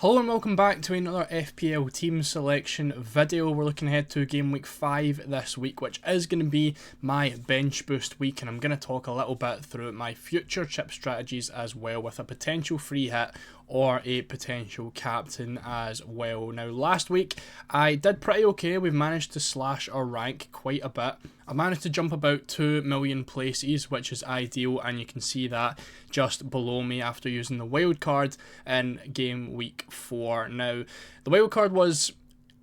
Hello and welcome back to another FPL team selection video. We're looking ahead to game week 5 this week, which is going to be my bench boost week, and I'm going to talk a little bit through my future chip strategies as well, with a potential free hit or a potential captain as well. Now, last week I did pretty okay. We've managed to slash our rank quite a bit. I managed to jump about 2 million places, which is ideal, and you can see that just below me after using the wildcard in game week 4. Now, the wildcard was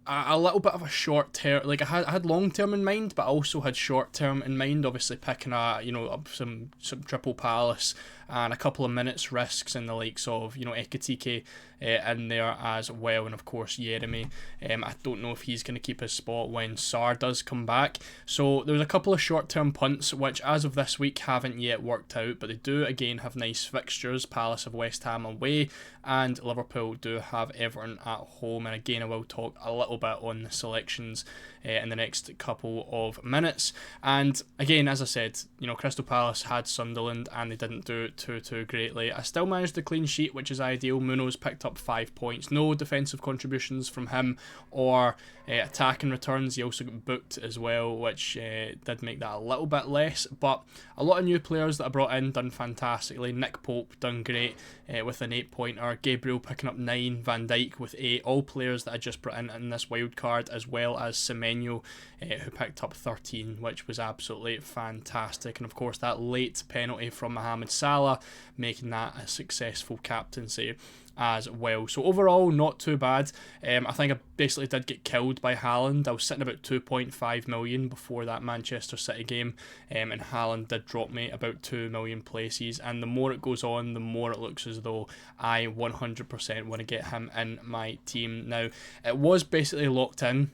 a little bit of a short term, like I had long term in mind, but I also had short term in mind. Obviously, picking some triple palace and a couple of minutes risks in the likes of Ekitike in there as well, and of course Yeremy. I don't know if he's going to keep his spot when Sar does come back. So there's a couple of short term punts which, as of this week, haven't yet worked out, but they do again have nice fixtures. Palace have West Ham away, and Liverpool do have Everton at home. And again, I will talk a little bit on the selections in the next couple of minutes. And again, as I said, Crystal Palace had Sunderland and they didn't do it too greatly. I still managed a clean sheet, which is ideal. Munoz picked up 5 points. No defensive contributions from him or attacking returns. He also got booked as well, which did make that a little bit less. But a lot of new players that I brought in done fantastically. Nick Pope done great with an 8-pointer. Gabriel picking up 9. Van Dijk with 8. All players that I just brought in this wild card, as well as Semenyo, who picked up 13, which was absolutely fantastic. And of course, that late penalty from Mohamed Salah, making that a successful captaincy as well. So overall, not too bad. I think I basically did get killed by Haaland. I was sitting about 2.5 million before that Manchester City game, and Haaland did drop me about 2 million places. And the more it goes on, the more it looks as though I 100% want to get him in my team. Now, it was basically locked in.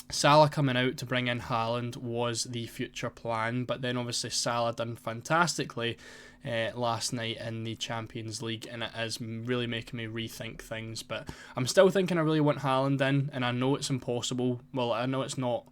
Salah coming out to bring in Haaland was the future plan, but then obviously Salah done fantastically last night in the Champions League, and it is really making me rethink things. But I'm still thinking I really want Haaland in, and I know it's impossible. Well, I know it's not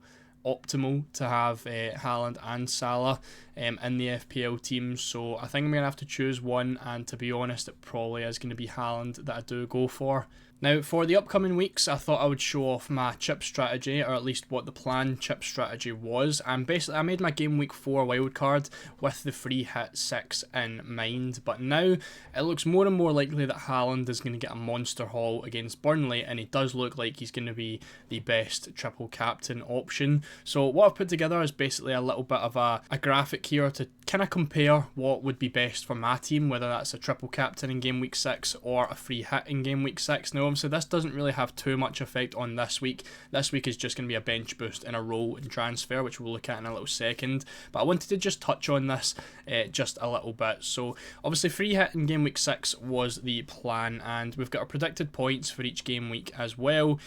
optimal to have Haaland and Salah in the FPL team, so I think I'm going to have to choose one, and to be honest, it probably is going to be Haaland that I do go for. Now, for the upcoming weeks, I thought I would show off my chip strategy, or at least what the planned chip strategy was. And basically, I made my game week 4 wildcard with the free hit 6 in mind. But now, it looks more and more likely that Haaland is going to get a monster haul against Burnley, and he does look like he's going to be the best triple captain option. So what I've put together is basically a little bit of a graphic here to kind of compare what would be best for my team, whether that's a triple captain in game week 6 or a free hit in game week 6. Now, obviously, this doesn't really have too much effect on this week. This week is just going to be a bench boost in a role in transfer, which we'll look at in a little second. But I wanted to just touch on this just a little bit. So, obviously, free hit in game week 6 was the plan, and we've got our predicted points for each game week as well,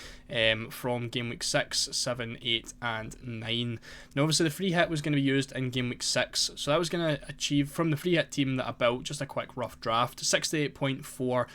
from game week 6, 7, 8, and 9. Now, obviously, the free hit was going to be used in game week 6, so that was going to achieve, from the free hit team that I built, just a quick rough draft, 68.4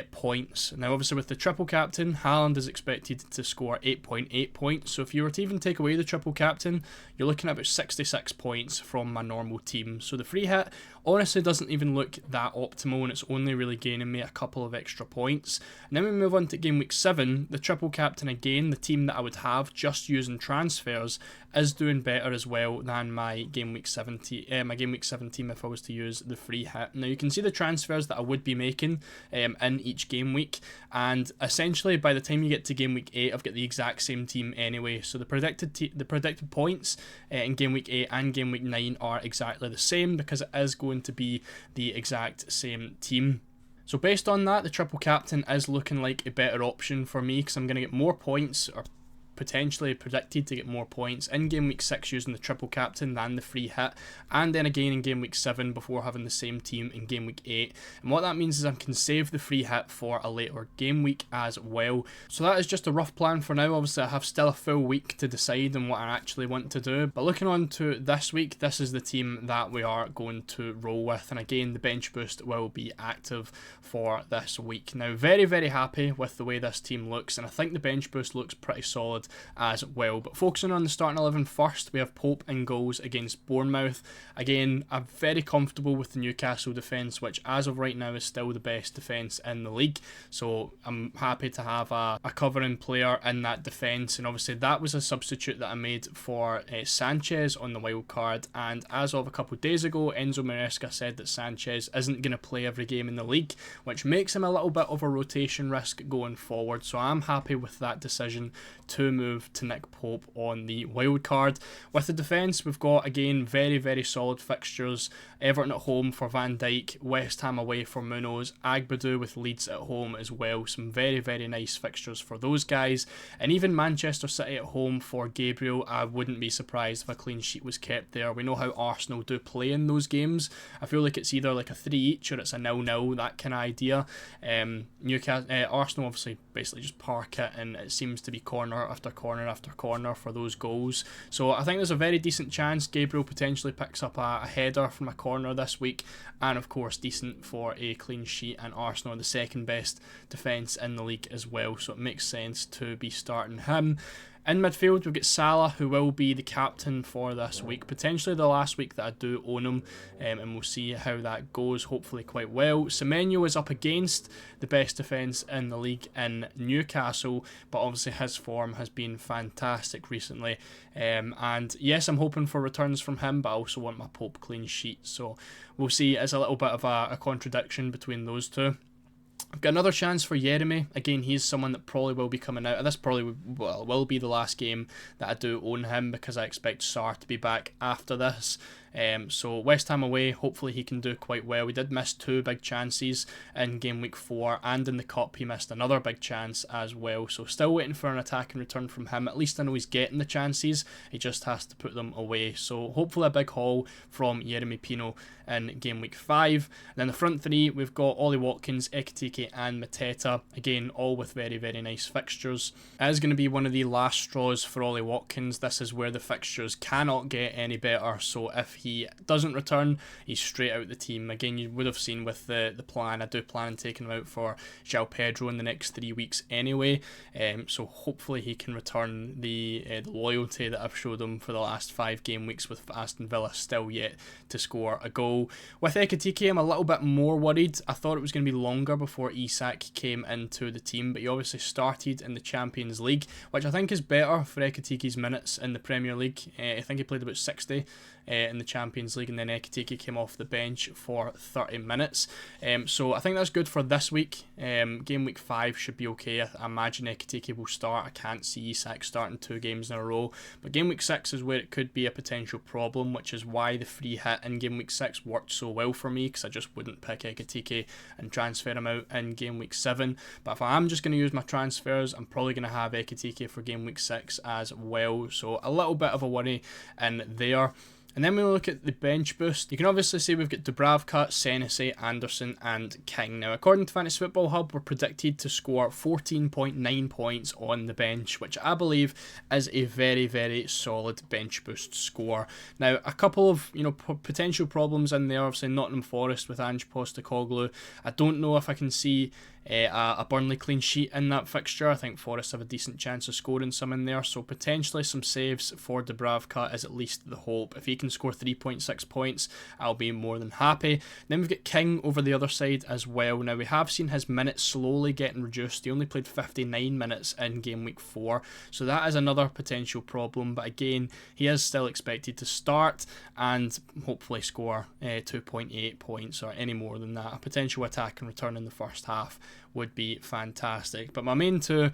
points. Now, obviously, with the triple captain, Haaland is expected to score 8.8 points. So if you were to even take away the triple captain, you're looking at about 66 points from my normal team. So the free hit honestly doesn't even look that optimal, and it's only really gaining me a couple of extra points. And then we move on to game week 7. The triple captain, again, the team that I would have just using transfers, is doing better as well than my game week 7 team if I was to use the free hit. Now, you can see the transfers that I would be making in each game week, and essentially by the time you get to game week 8, I've got the exact same team anyway. So the predicted points in game week 8 and game week 9 are exactly the same, because it is going to be the exact same team. So based on that, the triple captain is looking like a better option for me, because I'm going to get more points, or potentially predicted to get more points in game week 6 using the triple captain than the free hit, and then again in game week 7 before having the same team in game week 8. And what that means is I can save the free hit for a later game week as well. So that is just a rough plan for now. Obviously, I have still a full week to decide on what I actually want to do, but looking on to this week, this is the team that we are going to roll with, and again, the bench boost will be active for this week. Now, very happy with the way this team looks, and I think the bench boost looks pretty solid squad as well. But focusing on the starting 11 first, we have Pope in goals against Bournemouth. Again, I'm very comfortable with the Newcastle defence, which as of right now is still the best defence in the league. So I'm happy to have a covering player in that defence. And obviously that was a substitute that I made for Sanchez on the wild card. And as of a couple of days ago, Enzo Maresca said that Sanchez isn't going to play every game in the league, which makes him a little bit of a rotation risk going forward. So I'm happy with that decision to move to Nick Pope on the wild card. With the defence, we've got again very solid fixtures. Everton at home for Van Dijk, West Ham away for Munoz, Agbadou with Leeds at home as well. Some very nice fixtures for those guys. And even Manchester City at home for Gabriel. I wouldn't be surprised if a clean sheet was kept there. We know how Arsenal do play in those games. I feel like it's either like a 3 each or it's a 0-0, that kind of idea. Arsenal obviously basically just park it, and it seems to be corner after corner after corner for those goals. So I think there's a very decent chance Gabriel potentially picks up a header from a corner this week, and of course decent for a clean sheet, and Arsenal are the second best defence in the league as well, so it makes sense to be starting him. In midfield, we've got Salah, who will be the captain for this week, potentially the last week that I do own him, and we'll see how that goes, hopefully quite well. Semenyo is up against the best defence in the league in Newcastle, but obviously his form has been fantastic recently, and yes, I'm hoping for returns from him, but I also want my Pope clean sheet, so we'll see. It's a little bit of a contradiction between those two. I've got another chance for Yeremy. Again, he's someone that probably will be coming out. This probably will be the last game that I do own him, because I expect Sarr to be back after this. So West Ham away, hopefully he can do quite well. We did miss 2 big chances in game week 4, and in the cup he missed another big chance as well. So still waiting for an attack and return from him. At least I know he's getting the chances, he just has to put them away. So hopefully a big haul from Yeremy Pino in game week 5. And then the front 3, we've got Ollie Watkins, Ekitike and Mateta. Again, all with very nice fixtures. It is going to be one of the last straws for Ollie Watkins. This is where the fixtures cannot get any better, so if he doesn't return, he's straight out the team. Again, you would have seen with the plan, I do plan on taking him out for João Pedro in the next 3 weeks anyway, so hopefully he can return the loyalty that I've showed him for the last 5 game weeks, with Aston Villa still yet to score a goal. With Ekitike, I'm a little bit more worried. I thought it was going to be longer before Isak came into the team, but he obviously started in the Champions League, which I think is better for Ekitike's minutes in the Premier League. I think he played about 60 in the Champions League, and then Ekitike came off the bench for 30 minutes. So I think that's good for this week. Game week 5 should be okay. I imagine Ekitike will start. I can't see Isak starting 2 games in a row. But game week 6 is where it could be a potential problem, which is why the free hit in game week 6 worked so well for me, because I just wouldn't pick Ekitike and transfer him out in game week 7. But if I am just going to use my transfers, I'm probably going to have Ekitike for game week 6 as well. So a little bit of a worry in there. And then when we look at the bench boost, you can obviously see we've got Dubravka, Senesi, Anderson and King. Now, according to Fantasy Football Hub, we're predicted to score 14.9 points on the bench, which I believe is a very solid bench boost score. Now, a couple of potential problems in there, obviously Nottingham Forest with Ange Postecoglou. I don't know if I can see a Burnley clean sheet in that fixture. I think Forest have a decent chance of scoring some in there, so potentially some saves for Dubravka is at least the hope. If he can score 3.6 points, I'll be more than happy. Then we've got King over the other side as well. Now, we have seen his minutes slowly getting reduced. He only played 59 minutes in game week 4, so that is another potential problem, but again, he is still expected to start and hopefully score 2.8 points or any more than that. A potential attack and return in the first half would be fantastic. But my main 2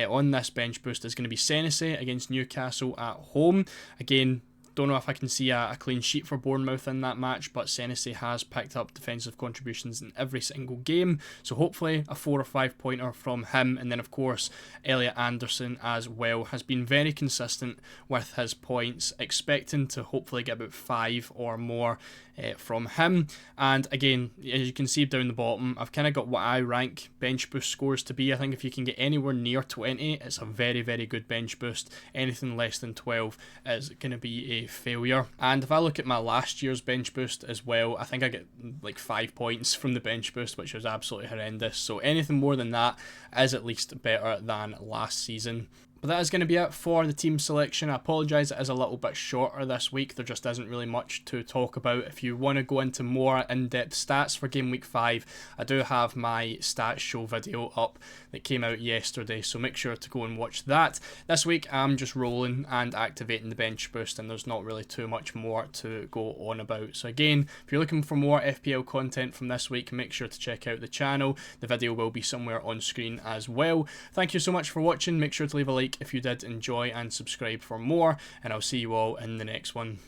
on this bench boost is going to be Senesi against Newcastle at home. Again, don't know if I can see a clean sheet for Bournemouth in that match, but Senesi has picked up defensive contributions in every single game, so hopefully a 4 or 5 pointer from him. And then of course Elliot Anderson as well has been very consistent with his points, expecting to hopefully get about 5 or more from him. And again, as you can see down the bottom, I've kind of got what I rank bench boost scores to be. I think if you can get anywhere near 20, it's a very good bench boost. Anything less than 12 is going to be a failure. And if I look at my last year's bench boost as well, I think I get like 5 points from the bench boost, which was absolutely horrendous. So anything more than that is at least better than last season. But that is going to be it for the team selection. I apologise, it is a little bit shorter this week. There just isn't really much to talk about. If you want to go into more in-depth stats for Game Week 5, I do have my stats show video up that came out yesterday, so make sure to go and watch that. This week I'm just rolling and activating the bench boost, and there's not really too much more to go on about. So again, if you're looking for more FPL content from this week, make sure to check out the channel. The video will be somewhere on screen as well. Thank you so much for watching. Make sure to leave a like if you did enjoy and subscribe for more, and I'll see you all in the next one.